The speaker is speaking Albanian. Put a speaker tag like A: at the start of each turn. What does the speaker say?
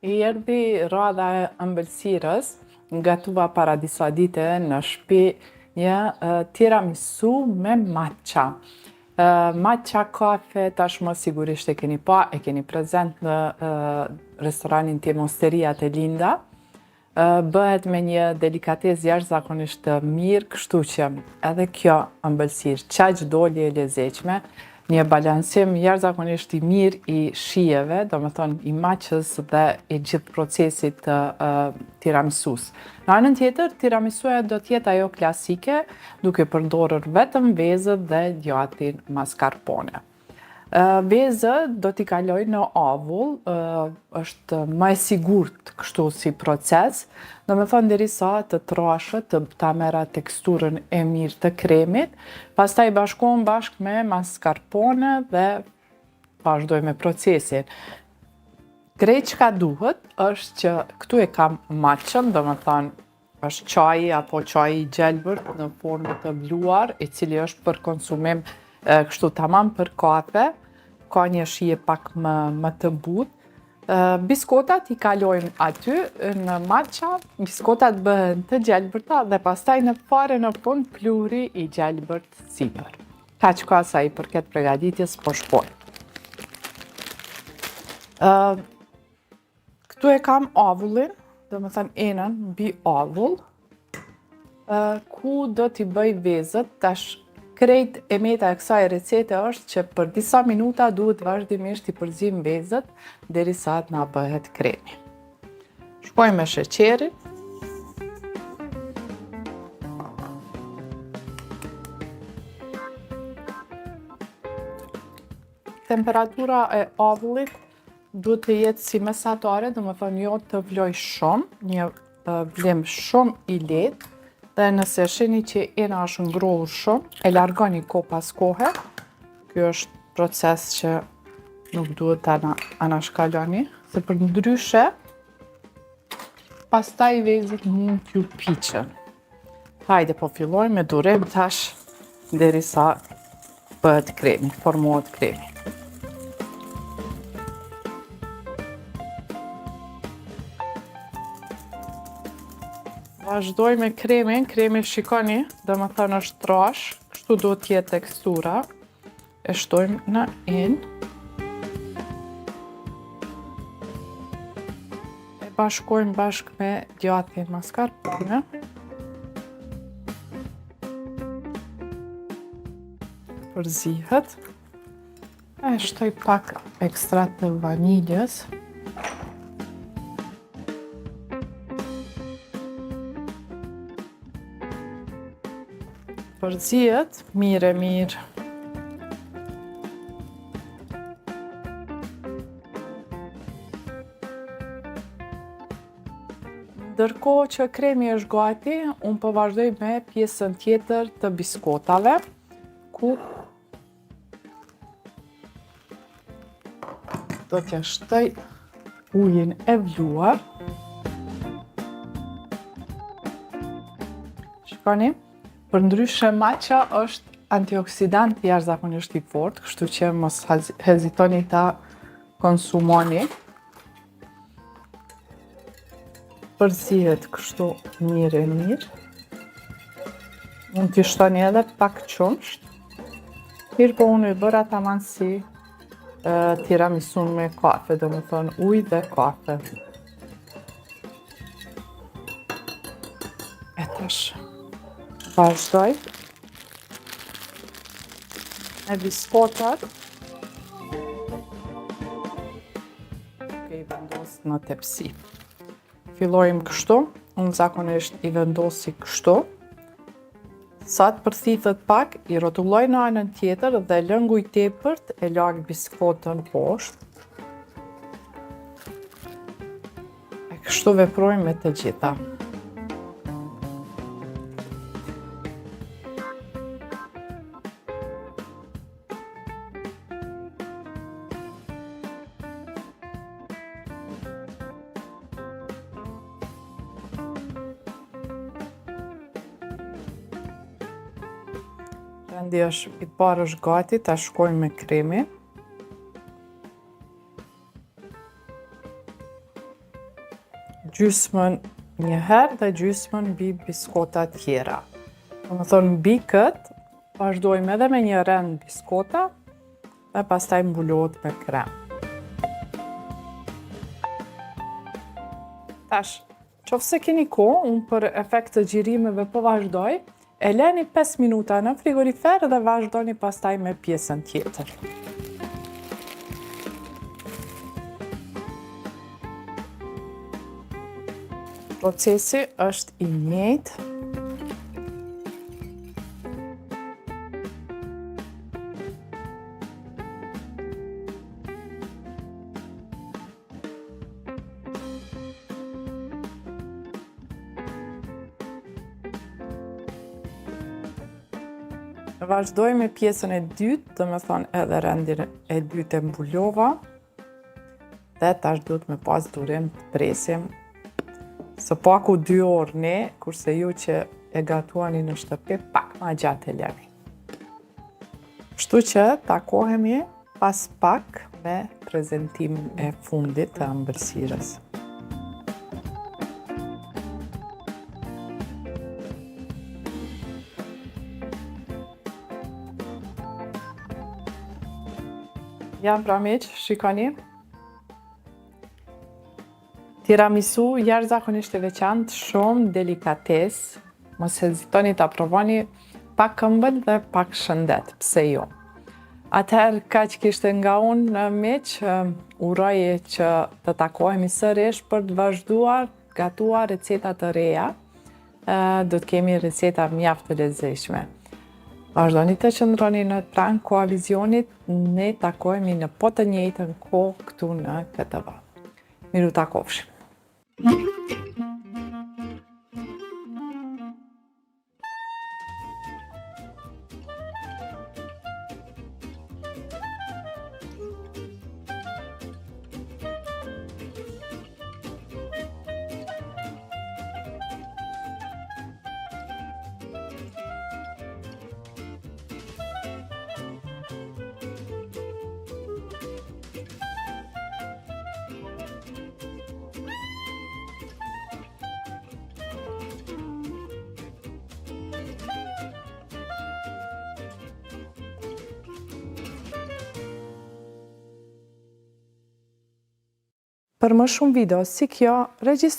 A: I erdhi radha e ëmbëlsirës, gatuva para disa dite në shtëpi një tiramisu me matcha. Matcha kafe tashmë sigurisht e keni pa, e keni prezent në restoranin tim Osteria te Linda. Bëhet me një delikatesë jashtëzakonisht të mirë, kështu që edhe kjo ëmbëlsirë qaq doli e lezetshme, një balansim jashtëzakonisht i mirë i shijeve, domethënë i matchës dhe i gjithë procesit të tiramisus. Në anën tjetër, tiramisuja do t'jetë ajo klasike, duke përdorur vetëm vezët dhe djatin mascarpone. Vezët do t'i kaloj në avull, është më e sigurt kështu si proces, domethënë derisa të trashët, ta merra teksturën e mirë të kremit, pastaj bashkohen bashkë me mascarpone dhe vazhdoj me procesin. Krejt çka duhet është që këtu e kam matchën, domethënë është çaji apo çaji i gjelbërt në formë të bluar, i cili është për konsumim kështu tamam për kafe, ka një shije pak më të butë. Biskotat i kalojmë aty në matcha, biskotat bëhen të gjelbërta dhe pastaj në fare në fund pluri i gjelbërt sipër. Kaq ka sa i përket përgatitjes po shkoj. Këtu e kam avullin, domethënë enën mbi avull, ku do t'i bëj vezët. Tash krejt e meta e kësaj recete është që për disa minuta duhet vazhdimisht i përzim vezët derisa t'na bëhet kremi. Shkoj me sheqerin. Temperatura e avullit duhet të jetë si mesatare, domethënë jo të vloj shumë, një vlim shumë i lehtë. Dhe nëse shihni që ena është ngrohur shumë, e largoni kohë pas kohe. Ky është proces që nuk duhet ta anashkaloni, se përndryshe pastaj vezët mund t'ju piqen. Hajde po fillojmë me durim tash derisa bëhet kremi, formohet kremi. Vazhdoj me kremin, kremi shikoni, domethënë është trash, kështu duhet t'jetë tekstura. E shtojmë në enë. E bashkojmë bashkë me djatin mascarpone. Përzihet. E shtoj pak ekstrakt të vaniljes. Përzihet mirë. Ndërkohë që kremi është gati, unë po vazhdoj me pjesën tjetër të biskotave, ku do t'ja shtoj ujin e vluar. Shikoni? Përndryshe matcha është antioksidant jashtëzakonisht i fortë, kështu që mos hezitoni ta konsumoni. Përzihet kështu mirë. Mund t'i shtoni edhe pak qumsht. Mirë po unë i bëra tamam si tiramisun me kafe, domethënë ujë dhe kafe. E tash vazhdoj me biskotat. I vendos në tepsi. Fillojmë kështu, unë zakonisht i vendosi kështu. Sa të përthithet pak, i rrotulloj në anën tjetër dhe lëngu i tepërt e lag biskotën poshtë. E kështu veprojmë me të gjitha. Rendi i parë është gati, ta shkojmë me kremi. Gjysmën një herë dhe gjysmën mbi biskota tjera. Domethënë mbi këtë vazhdojmë edhe me një rend biskota dhe pastaj mbulohet me krem. Tash, qofse keni kohë, unë për efekt të gjirimeve po vazhdoj, e leni 5 minuta në frigorifer dhe vazhdoni pastaj me pjesën tjetër. Procesi është i njëjtë. Vazhdoj me pjesën e dytë, dhe me thonë edhe rendin e dytë e mbulova. Dhe tash duhet me pas durim të presim së paku 2 orë ne, kurse ju që e gatuani në shtëpi pak ma gjatë e leni. Kështu që takohemi pas pak me prezentimin e fundit të ëmbëlsirës. Jam pra miq, shikoni. Tiramisu jashtëzakonisht e veçantë, shumë delikatesë. Mos hezitoni ta provoni, pak ëmbël dhe pak shëndet, pse jo. Atëherë kaq kishte nga unë miq, uroj që të takohemi sërish për të vazhduar gatuar receta të reja. Do të kemi receta mjaft të lezetshme. Vazhdoni të qëndroni në pranë koalizionit, ne takohemi në po të njëjtën kohë këtu në KTV. Miru takofshim. Për më shumë video si kjo, regjistroni